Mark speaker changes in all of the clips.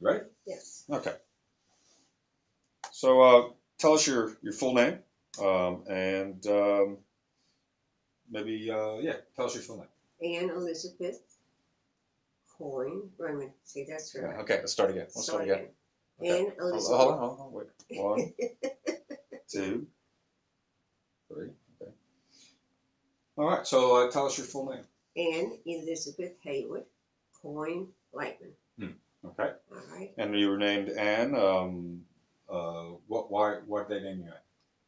Speaker 1: Ready?
Speaker 2: Yes.
Speaker 1: Okay. So tell us your full name, and maybe yeah, tell us your full name.
Speaker 2: Anne Elizabeth Coyne. Wait a minute. See, that's right.
Speaker 1: Yeah, okay, let's start again. Let's start again. Okay.
Speaker 2: Anne Elizabeth.
Speaker 1: Hold on, wait. 1, 2, 3. Okay. All right. So tell us your full name.
Speaker 2: Anne Elizabeth Heyward Coyne Lietman.
Speaker 1: Okay.
Speaker 2: All right.
Speaker 1: And you were named Anne. Why did they name you Anne?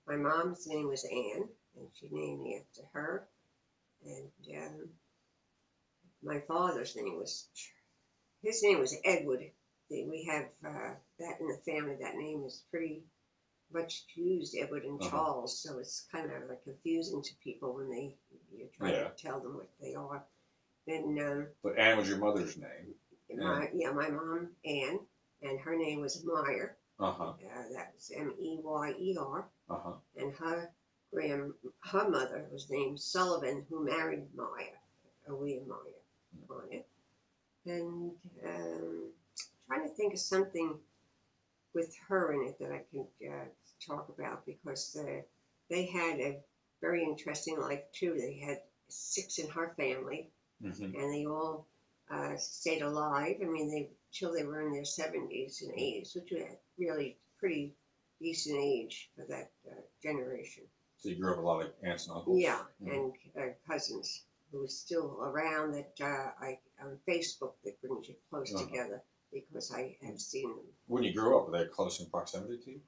Speaker 2: My mom's name was Anne, and she named me after her. And my father's name was, his name was Edward. We have that in the family. That name is pretty much used, Edward and Charles. So it's kind of like confusing to people when you try to tell them what they are. Then.
Speaker 1: But Anne was your mother's name.
Speaker 2: My mom Anne, and her name was Meyer. That was Meyer. And her mother was named Sullivan, who married Meyer, William Meyer, on it. And trying to think of something with her in it that I can talk about, because they had a very interesting life too. They had 6 in her family, and they all stayed alive. I mean, till they were in their 70s and 80s, which was really pretty decent age for that generation.
Speaker 1: So you grew up with a lot of aunts and uncles?
Speaker 2: Yeah, and cousins who are still around that on Facebook that brings you close together, because I have seen them.
Speaker 1: When you grew up, were they close in proximity to you?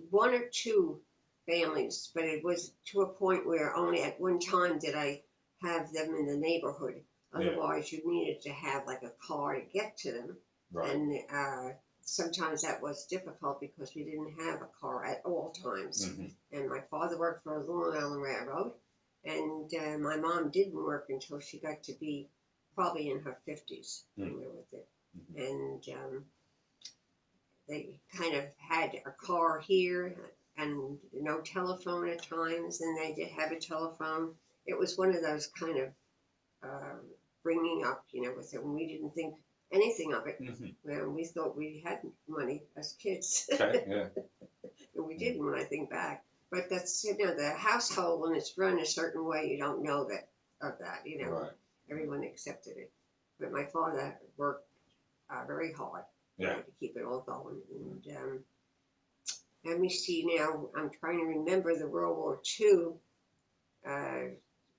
Speaker 2: 1 or 2 families, but it was to a point where only at one time did I have them in the neighborhood. Otherwise, you needed to have like a car to get to them. Right. And sometimes that was difficult because we didn't have a car at all times. And my father worked for a Long Island Railroad, and my mom didn't work until she got to be probably in her 50s when we were with it. And they kind of had a car here and no telephone at times, and they did have a telephone. It was one of those kind of bringing up, with it, when we didn't think anything of it. When we thought we had money as kids.
Speaker 1: Okay, yeah.
Speaker 2: And we didn't, when I think back. But that's, the household, when it's run a certain way, you don't know that. Right. Everyone accepted it. But my father worked very hard to keep it all going. And let me see now, I'm trying to remember the World War II.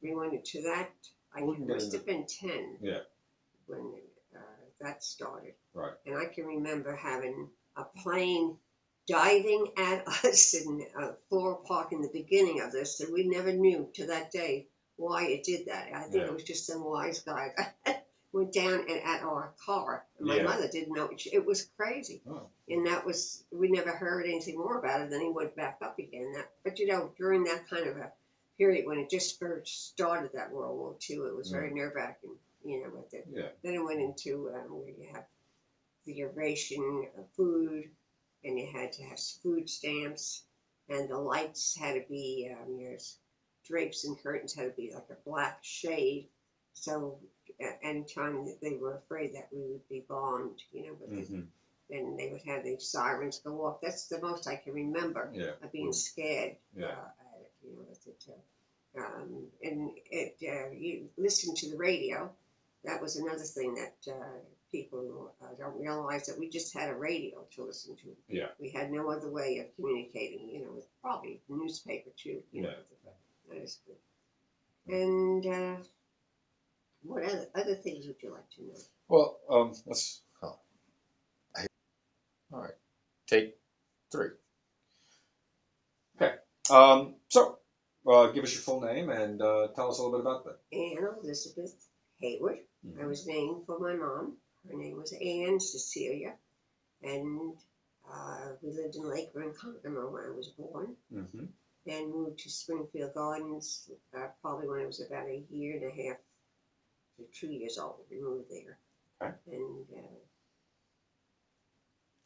Speaker 2: We went into that. I must have been 10 when that started. Right. And I can remember having a plane diving at us in Floral Park in the beginning of this, and we never knew to that day why it did that. I think it was just some wise guy that went down and at our car. And my mother didn't know. It was crazy. Oh. And we never heard anything more about it. Then he went back up again. But during that kind of a period when it just first started, that World War II, it was very nerve-wracking, with it. Yeah. Then it went into where you have the ration of food, and you had to have food stamps, and the lights had to be, drapes and curtains had to be like a black shade. So anytime that they were afraid that we would be bombed, then they would have the sirens go off. That's the most I can remember of being scared. And you listen to the radio. That was another thing that people don't realize, that we just had a radio to listen to. Yeah. We had no other way of communicating, with probably newspaper too. That is good. And what other things would you like to know?
Speaker 1: Well, all right. Take 3. Okay. So, give us your full name and tell us a little bit about that.
Speaker 2: Anne Elizabeth Heyward. I was named for my mom. Her name was Anne Cecilia, and we lived in Lake Ronkonkoma when I was born, and moved to Springfield Gardens probably when I was about a year and a half to 2 years old. We moved there. Okay. And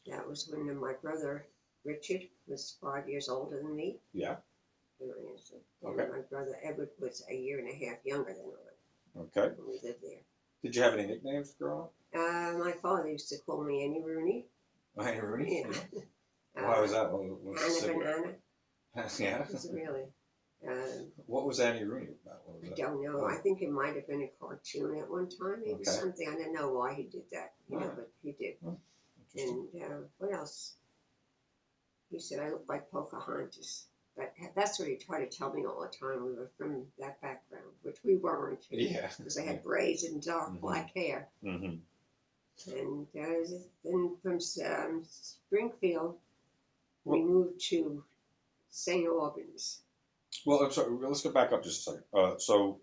Speaker 2: that was when my brother Richard was 5 years older than me. Yeah. And my brother Edward was a year and a half younger than I. Okay. When we lived there.
Speaker 1: Did you have any nicknames growing up?
Speaker 2: My father used to call me Annie Rooney.
Speaker 1: Annie Rooney?
Speaker 2: Yeah.
Speaker 1: Why was that? What was
Speaker 2: Anna Banana.
Speaker 1: Yeah.
Speaker 2: It's really.
Speaker 1: What was Annie Rooney about? What was
Speaker 2: I
Speaker 1: that?
Speaker 2: don't know.
Speaker 1: Oh.
Speaker 2: I think it might have been a cartoon at one time, maybe
Speaker 1: Okay.
Speaker 2: something. I don't know why he did that, you know,
Speaker 1: Alright.
Speaker 2: but he did.
Speaker 1: Oh,
Speaker 2: And what else? He said I look like Pocahontas. That's what he tried to tell me all the time. We were from that background, which we weren't.
Speaker 1: Yeah.
Speaker 2: Because I had braids and dark black hair.
Speaker 1: Mm-hmm.
Speaker 2: And then from Springfield, we moved to St. Albans.
Speaker 1: Well, I'm sorry. Let's go back up just a second. So,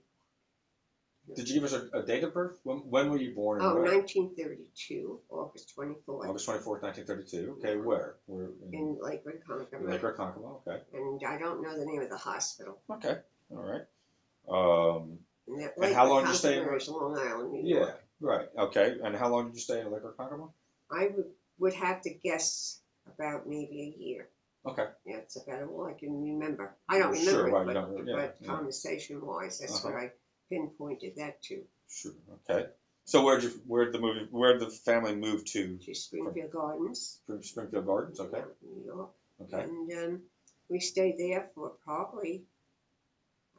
Speaker 1: did you give us a date of birth? When were you born?
Speaker 2: Oh,
Speaker 1: where?
Speaker 2: 1932, August 24th.
Speaker 1: August 24th, 1932. Okay, where? Where?
Speaker 2: In Lake Ronkonkoma.
Speaker 1: Lake Ronkonkoma. Okay.
Speaker 2: And I don't know the name of the hospital.
Speaker 1: Okay. All right.
Speaker 2: And
Speaker 1: how long did you stay in
Speaker 2: Long Island, New
Speaker 1: Yeah.
Speaker 2: York.
Speaker 1: Right. Okay. And how long did you stay in Lake Ronkonkoma?
Speaker 2: I would have to guess about maybe a year.
Speaker 1: Okay.
Speaker 2: Yeah, it's about all I can remember. I don't remember
Speaker 1: Sure,
Speaker 2: it,
Speaker 1: right,
Speaker 2: but conversation-wise, that's what I pinpointed that to.
Speaker 1: Sure. Okay. So where'd the family move to?
Speaker 2: To Springfield Gardens.
Speaker 1: Springfield Gardens. Okay.
Speaker 2: Yeah, New York.
Speaker 1: Okay.
Speaker 2: And we stayed there for probably,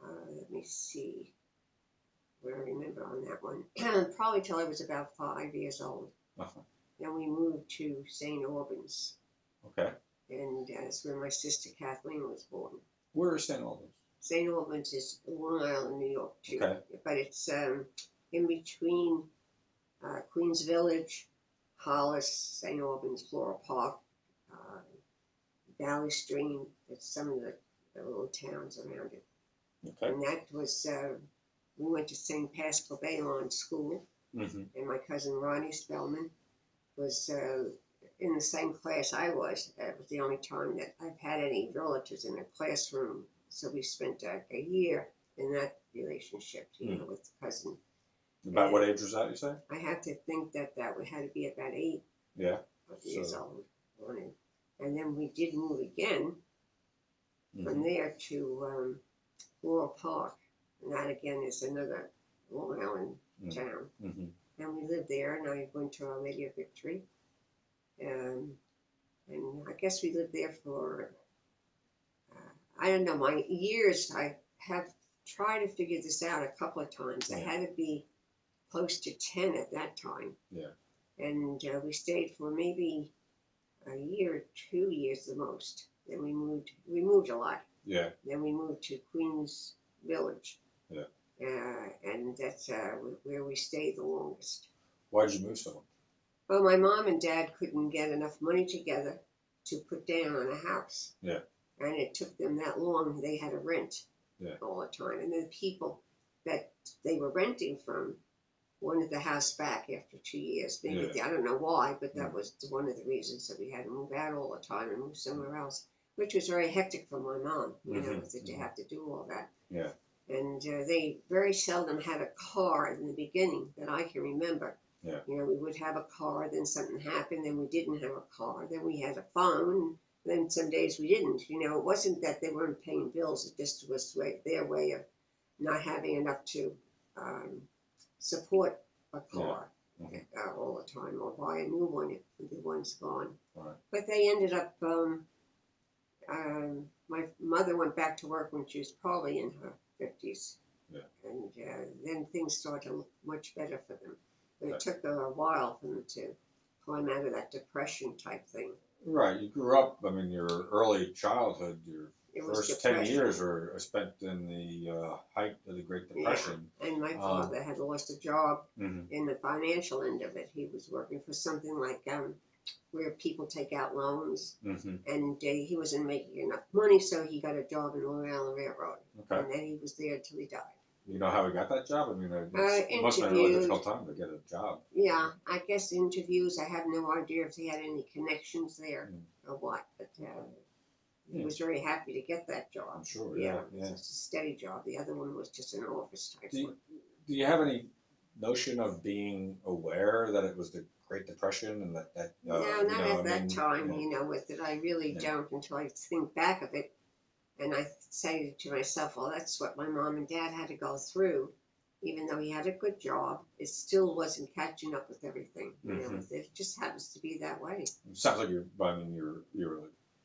Speaker 2: let me see, what I remember on that one. Probably till I was about 5 years old.
Speaker 1: Uh-huh.
Speaker 2: Then we moved to St. Albans.
Speaker 1: Okay.
Speaker 2: And that's where my sister Kathleen was born.
Speaker 1: Where is St. Albans?
Speaker 2: St. Albans is Long Island, New York, too.
Speaker 1: Okay.
Speaker 2: But it's in between Queens Village, Hollis, St. Albans, Floral Park, Valley Stream. It's some of the little towns around it.
Speaker 1: Okay.
Speaker 2: And that was, we went to St. Pascal Baylon School.
Speaker 1: Mm-hmm.
Speaker 2: And my cousin Ronnie Spellman was in the same class I was. That was the only time that I've had any relatives in a classroom. So we spent a year in that relationship, you know, with the cousin.
Speaker 1: About what age was that, you say?
Speaker 2: I have to think that had to be about 8 years old. And then we did move again from there to Floral Park. And that again is another Long Island town.
Speaker 1: Mm-hmm.
Speaker 2: And we lived there, and I went to Our Lady of Victory. And I guess we lived there for, I don't know, my years. I have tried to figure this out a couple of times. I had to be close to 10 at that time.
Speaker 1: Yeah.
Speaker 2: And we stayed for maybe a year or 2 years the most. Then we moved a lot.
Speaker 1: Yeah.
Speaker 2: Then we moved to Queens Village.
Speaker 1: Yeah.
Speaker 2: And that's where we stayed the longest.
Speaker 1: Why did you move so long?
Speaker 2: Well, my mom and dad couldn't get enough money together to put down on a house.
Speaker 1: Yeah.
Speaker 2: And it took them that long. They had to rent all the time. And the people that they were renting from wanted the house back after 2 years. Maybe I don't know why, but that was one of the reasons that we had to move out all the time and move somewhere else, which was very hectic for my mom, you know, that you have to do all that.
Speaker 1: Yeah.
Speaker 2: And they very seldom had a car in the beginning that I can remember.
Speaker 1: Yeah.
Speaker 2: You know, we would have a car, then something happened, then we didn't have a car, then we had a phone, then some days we didn't. You know, it wasn't that they weren't paying bills, it just was their way of not having enough to support a car all the time or buy a new one if the one's gone.
Speaker 1: Right.
Speaker 2: But they ended up, my mother went back to work when she was probably in her 50s.
Speaker 1: Yeah.
Speaker 2: And then things started to look much better for them. But it took a while for them to climb out of that depression type thing.
Speaker 1: Right. You grew up, I mean, your early childhood, your first 10 years were spent in the height of the Great Depression.
Speaker 2: Yeah. And my father had lost a job in the financial end of it. He was working for something like where people take out loans. And he wasn't making enough money, so he got a job in Long Island Railroad.
Speaker 1: Okay.
Speaker 2: And then he was there until he died.
Speaker 1: You know how he got that job? I mean, it must have been a really difficult time to get a job.
Speaker 2: Yeah, I guess interviews. I have no idea if he had any connections there or what, but he was very happy to get that job.
Speaker 1: I'm sure,
Speaker 2: It was just a steady job. The other one was just an office type work.
Speaker 1: Do you have any notion of being aware that it was the Great Depression and that
Speaker 2: no, not at that time, you know, with it. I really don't until I think back of it. And I say to myself, well, that's what my mom and dad had to go through. even though he had a good job, it still wasn't catching up with everything. You know, it just happens to be that way.
Speaker 1: It sounds like you're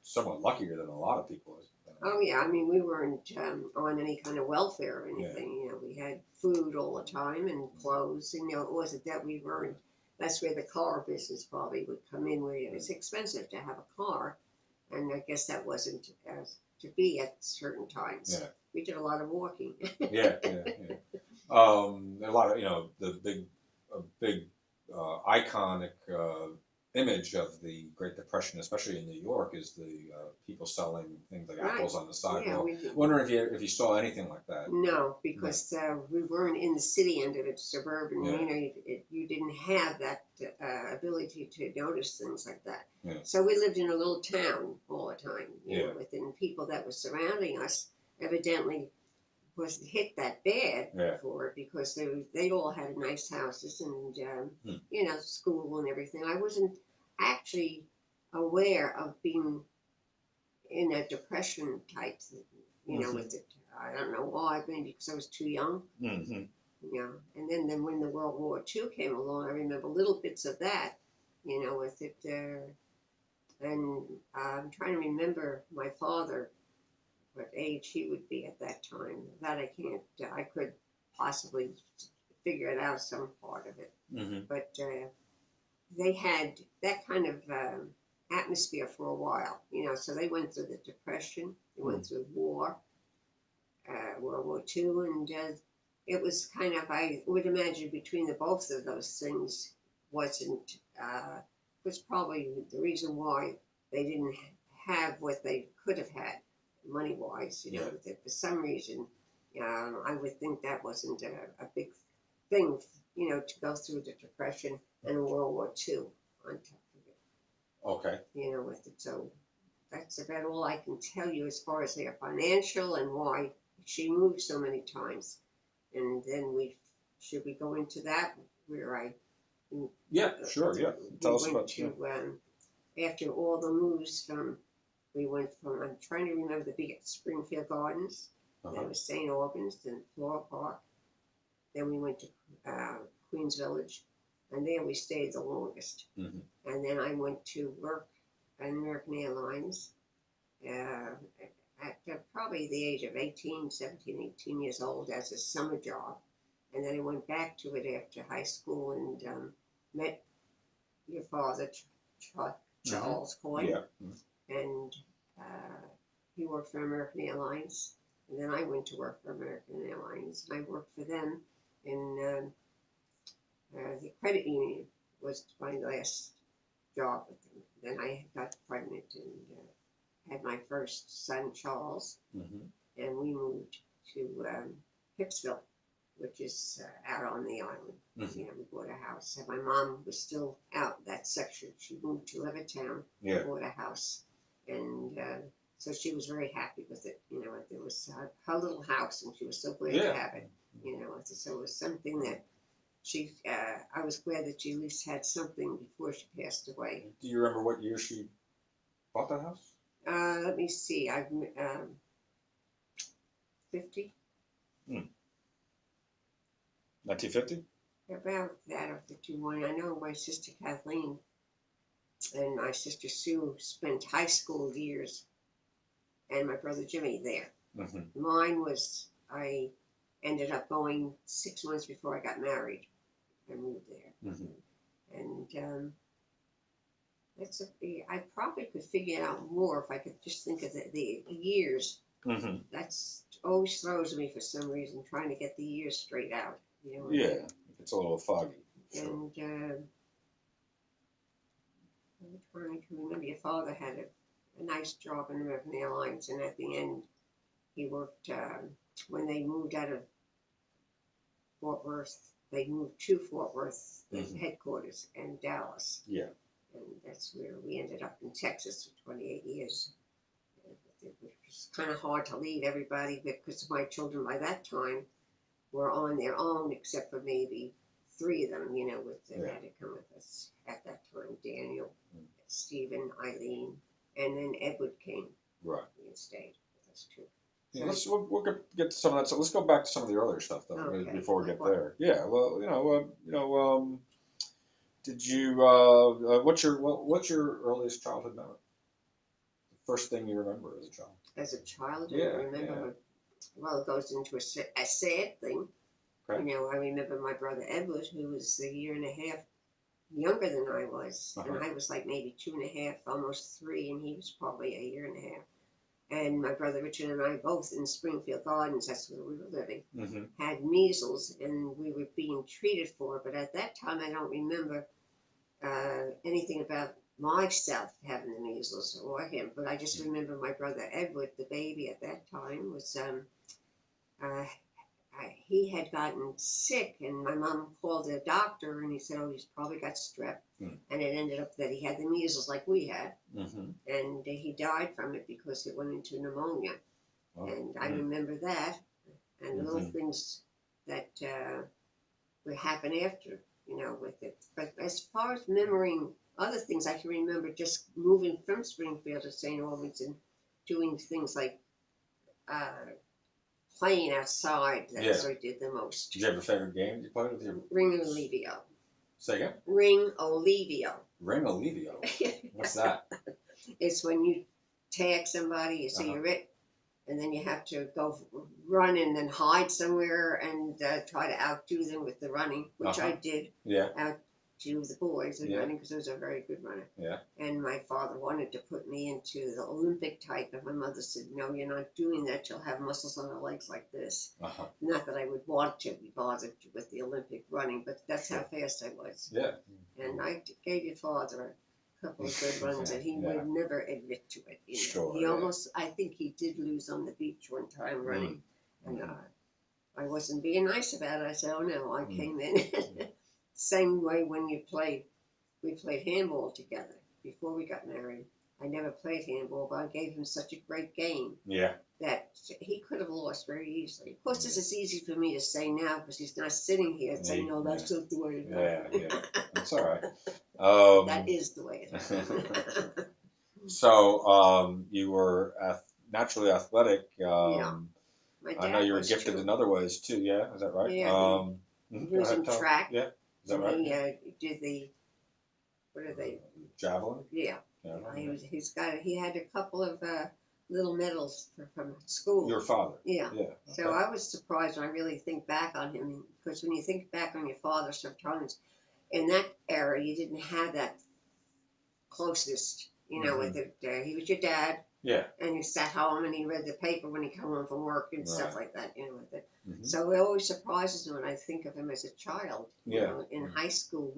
Speaker 1: somewhat luckier than a lot of people.
Speaker 2: Oh yeah, I mean we weren't on any kind of welfare or anything. You know, we had food all the time and clothes. And, you know, it wasn't that we weren't. That's where the car business probably would come in, where it was expensive to have a car, and I guess that wasn't as to be at certain times.
Speaker 1: Yeah.
Speaker 2: We did a lot of walking.
Speaker 1: Yeah. A lot of the big iconic image of the Great Depression, especially in New York, is the people selling things like
Speaker 2: Right.
Speaker 1: apples on the sidewalk.
Speaker 2: Yeah, we did.
Speaker 1: Wondering if you saw anything like that.
Speaker 2: No, because we weren't in the city end of it, suburban.
Speaker 1: Yeah.
Speaker 2: You know, you didn't have that ability to notice things like that.
Speaker 1: Yeah.
Speaker 2: So we lived in a little town all the time. You
Speaker 1: Yeah.
Speaker 2: know, within people that were surrounding us, evidently wasn't hit that bad
Speaker 1: Yeah.
Speaker 2: for it, because they all had nice houses and you know, school and everything. I wasn't actually aware of being in a depression type, you know, with it. I don't know why, maybe because I was too young.
Speaker 1: Mm-hmm.
Speaker 2: You know, and then when the World War II came along, I remember little bits of that, you know, with it. And I'm trying to remember my father, what age he would be at that time. That I can't. I could possibly figure it out, some part of it.
Speaker 1: Mm-hmm.
Speaker 2: But they had that kind of atmosphere for a while, you know. So they went through the Depression, they went through war, World War II, and it was kind of, I would imagine, between the both of those things wasn't was probably the reason why they didn't have what they could have had money wise, you know.
Speaker 1: Yeah.
Speaker 2: That for some reason, I would think that wasn't a big thing, you know, to go through the Depression and World War II on top of it.
Speaker 1: Okay.
Speaker 2: You know, with it. So that's about all I can tell you as far as their financial and why she moved so many times. And then should we go into that, where I
Speaker 1: Yeah, sure. Yeah. Tell us about
Speaker 2: after all the moves we went from, I'm trying to remember the big Springfield Gardens, then was St. Albans, then Floral Park, then we went to Queens Village, and there we stayed the longest.
Speaker 1: Mm-hmm.
Speaker 2: And then I went to work at American Airlines at probably the age of 17, 18 years old, as a summer job. And then I went back to it after high school and met your father, Charles Coyne.
Speaker 1: Yeah.
Speaker 2: And he worked for American Airlines. And then I went to work for American Airlines. And I worked for them in the credit union was my last job with them. Then I got pregnant and had my first son, Charles.
Speaker 1: Mm-hmm.
Speaker 2: And we moved to Hicksville, which is out on the island.
Speaker 1: Mm-hmm.
Speaker 2: You know, we bought a house. And my mom was still out that section. She moved to Levittown,
Speaker 1: Yeah.
Speaker 2: bought a house. And so she was very happy with it. You know, it was her little house, and she was so glad to have it. You know, so it was something that I was glad that she at least had something before she passed away.
Speaker 1: Do you remember what year she bought that house?
Speaker 2: Let me see. I've 50.
Speaker 1: 1950?
Speaker 2: About that, or 51. I know my sister Kathleen and my sister Sue spent high school years, and my brother Jimmy there.
Speaker 1: Mm-hmm.
Speaker 2: Mine was, I ended up going 6 months before I got married. I moved there.
Speaker 1: Mm-hmm.
Speaker 2: And I probably could figure out more if I could just think of the years.
Speaker 1: Mm-hmm.
Speaker 2: That's always throws me for some reason, trying to get the years straight out. You know.
Speaker 1: Yeah, it's a little foggy. Sure.
Speaker 2: And I'm trying to remember. Your father had a nice job in American Airlines, and at the end, he worked when they moved out of Fort Worth. They moved to Fort Worth, the headquarters, and Dallas.
Speaker 1: Yeah.
Speaker 2: And that's where we ended up in Texas for 28 years. It was kind of hard to leave everybody because my children by that time were on their own, except for maybe 3 of them, you know, that had to come with us at that time. Daniel, Stephen, Eileen, and then Edward came.
Speaker 1: Right.
Speaker 2: And stayed with us too.
Speaker 1: Yeah, we'll get to some of that. So let's go back to some of the earlier stuff though,
Speaker 2: Okay.
Speaker 1: before we get there. Yeah, well, did you what's your earliest childhood memory? First thing you remember as a child?
Speaker 2: As a child, I
Speaker 1: Yeah,
Speaker 2: remember. Well, it goes into a sad thing.
Speaker 1: Okay.
Speaker 2: I remember my brother Edward, who was a year and a half younger than I was, and I was like maybe 2.5, almost 3, and he was probably a year and a half. And my brother Richard and I both in Springfield Gardens, that's where we were living, had measles, and we were being treated for it. But at that time, I don't remember anything about myself having the measles or him. But I just remember my brother Edward, the baby at that time, was uh, he had gotten sick, and my mom called a doctor, and he said, "Oh, he's probably got strep," and it ended up that he had the measles like we had, and he died from it because it went into pneumonia. And I remember that, and the little things that would happen after, with it. But as far as remembering other things, I can remember just moving from Springfield to St. Albans and doing things like playing outside. That's what I did the most.
Speaker 1: Did you have a favorite game you played with your
Speaker 2: Ring Olivio.
Speaker 1: Say again?
Speaker 2: Ring Olivio.
Speaker 1: Ring Olivio? What's that?
Speaker 2: It's when you tag somebody, you see you're it, and then you have to go run and then hide somewhere and try to outdo them with the running, which I did.
Speaker 1: Yeah.
Speaker 2: Outdo the boys in running because I was a very good runner.
Speaker 1: Yeah.
Speaker 2: And my father wanted to put me into the Olympic type, and my mother said, "No, you're not doing that. You'll have muscles on your legs like this." Not that I would want to be bothered with the Olympic running, but that's how fast I was.
Speaker 1: Yeah.
Speaker 2: And I gave your father a couple of good runs, and he would never admit to it. He almost, I think he did lose on the beach one time running, and I wasn't being nice about it. I said, "Oh no, I came in." Same way when we played handball together before we got married. I never played handball, but I gave him such a great game that he could have lost very easily. Of course, this is easy for me to say now because he's not sitting here and saying, "No, that's not the way it is."
Speaker 1: Yeah, that's all right.
Speaker 2: That is the way it is.
Speaker 1: So you were naturally athletic.
Speaker 2: I know
Speaker 1: you were gifted in other ways too. Yeah, is that right?
Speaker 2: Yeah. He was in track.
Speaker 1: Yeah, is that right?
Speaker 2: He did the, what are they?
Speaker 1: Javelin.
Speaker 2: Yeah. He had a couple of little medals from school.
Speaker 1: Your father.
Speaker 2: Yeah. Okay. So I was surprised when I really think back on him, because when you think back on your father, sometimes in that era you didn't have that closeness. With it. He was your dad.
Speaker 1: Yeah.
Speaker 2: And he sat home and he read the paper when he came home from work and stuff like that. With it. So it always surprises me when I think of him as a child. In high school,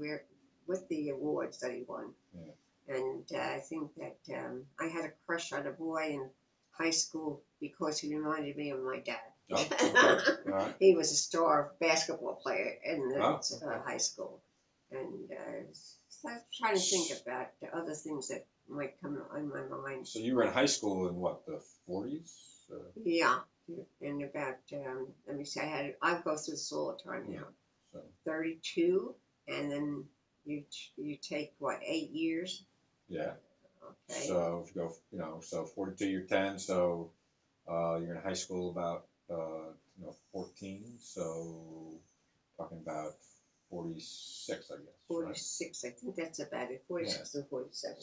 Speaker 2: with the awards that he won. Yeah. And I think that I had a crush on a boy in high school because he reminded me of my dad.
Speaker 1: Oh, okay. All right.
Speaker 2: He was a star basketball player in high school. And so I was trying to think about the other things that might come in my mind.
Speaker 1: So you were in high school in what, the 40s?
Speaker 2: Yeah. And about, let me see, I go through this all the time now. So 32, and then you take, 8 years?
Speaker 1: Yeah.
Speaker 2: Okay.
Speaker 1: So if you go, so 42, you're 10, so you're in high school about, 14, so talking about 46, I guess.
Speaker 2: 46, right? I think that's about it, 46 and 47.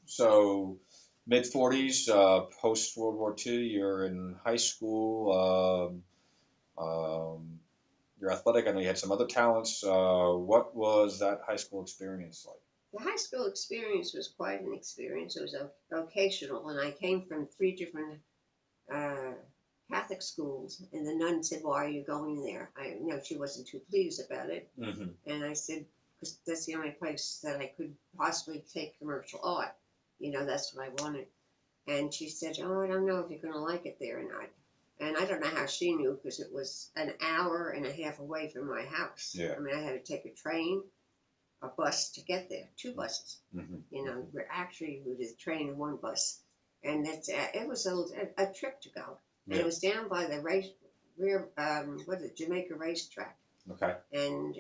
Speaker 1: So mid-40s, post-World War II, you're in high school, you're athletic. I know you had some other talents. What was that high school experience like?
Speaker 2: The high school experience was quite an experience. It was vocational, and I came from 3 different Catholic schools, and the nun said, "Why are you going there?" She wasn't too pleased about it, and I said, because that's the only place that I could possibly take commercial art. That's what I wanted. And she said, "Oh, I don't know if you're going to like it there or not." And I don't know how she knew, because it was an hour and a half away from my house.
Speaker 1: Yeah.
Speaker 2: I had to take a train, a bus to get there, 2 buses. We're actually with a train and 1 bus, and it was a trip to go. And it was down by the Jamaica racetrack. Okay. And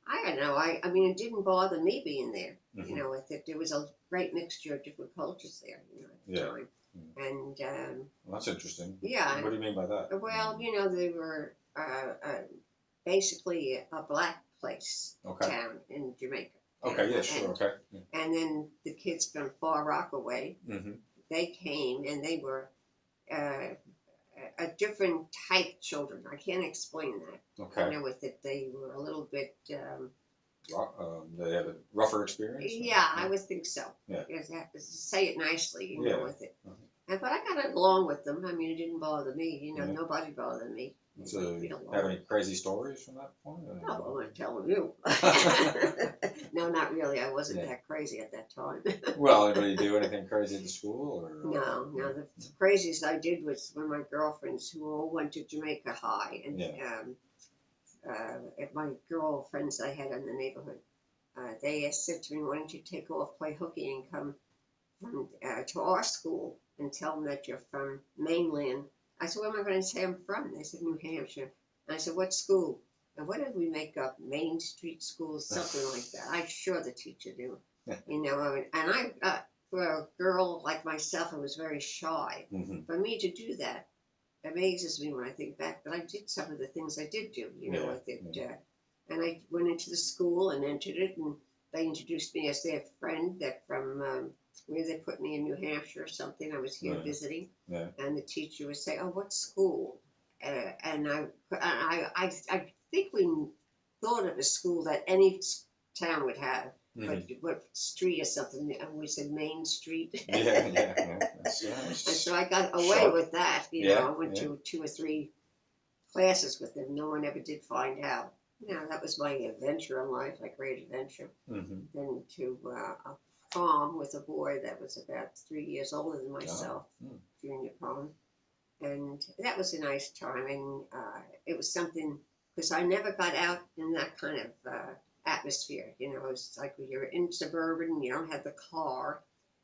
Speaker 2: I don't know. I mean, it didn't bother me being there. With it, there was a great mixture of different cultures there. At the time. And
Speaker 1: Well, that's interesting.
Speaker 2: yeah,
Speaker 1: What do you mean by that?
Speaker 2: well, you know, they were basically a black place
Speaker 1: Okay.
Speaker 2: town in Jamaica.
Speaker 1: Okay. Yeah. Sure. Okay.
Speaker 2: And then the kids from Far Rockaway,
Speaker 1: Mm-hmm.
Speaker 2: they came and they were uh, a different type children. I can't explain that.
Speaker 1: Okay.
Speaker 2: You know, with it, they were a little bit.
Speaker 1: They had a rougher experience.
Speaker 2: Yeah, I would think so.
Speaker 1: Yeah.
Speaker 2: Say it nicely, you know, with it.
Speaker 1: Uh-huh.
Speaker 2: And but I got along with them. I mean, it didn't bother me. You know,
Speaker 1: Yeah.
Speaker 2: nobody bothered me.
Speaker 1: So, have any crazy stories from that point?
Speaker 2: Oh, I'm going to tell you. No, not really. I wasn't that crazy at that time.
Speaker 1: Well, did you do anything crazy at the school? Or?
Speaker 2: No. The craziest I did was when my girlfriends, who all went to Jamaica High, and my girlfriends I had in the neighborhood, they said to me, "Why don't you take off, play hooky, and come to our school and tell them that you're from mainland?" I said, "Where am I going to say I'm from?" They said, "New Hampshire." And I said, "What school?" And what did we make up? Main Street School, something like that. I'm sure the teacher knew. You know, and for a girl like myself, I was very shy.
Speaker 1: Mm-hmm.
Speaker 2: For me to do that amazes me when I think back. But I did some of the things I did do, you know, with it. And I went into the school and entered it, and they introduced me as their friend that from where they put me in New Hampshire or something. I was here visiting, and the teacher would say, "Oh, what school?" And I think we thought of a school that any town would have, but what street or something, and we said Main Street.
Speaker 1: That's
Speaker 2: and so I got away with that. You know, I went to 2 or 3 classes with them. No one ever did find out. You know, that was my adventure in life, like great adventure. Then to a prom with a boy that was about 3 years older than myself, junior prom. And that was a nice time. And it was something, because I never got out in that kind of atmosphere. You know, it's like when you're in suburban, you don't have the car,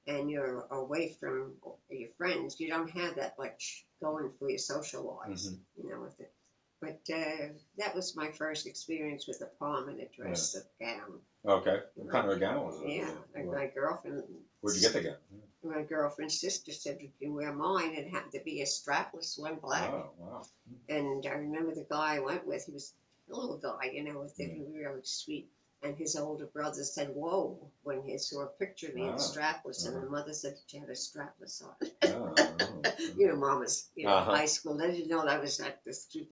Speaker 2: and you're away from your friends. You don't have that much going for your social lives, you know, with it. But that was my first experience with a prom and a dress, a gown.
Speaker 1: Okay. What kind of a gown was it?
Speaker 2: Yeah, like my girlfriend.
Speaker 1: Where'd you get the gown?
Speaker 2: My girlfriend's sister said, "You can wear mine." It happened to be a strapless one, black.
Speaker 1: Oh, wow.
Speaker 2: And I remember the guy I went with, he was a little guy, you know, with it, really sweet. And his older brother said, "Whoa," when he saw a picture of me in strapless. And the mother said, "Did you have a strapless on?" You know, mamas, you know, high school. They didn't know that was like the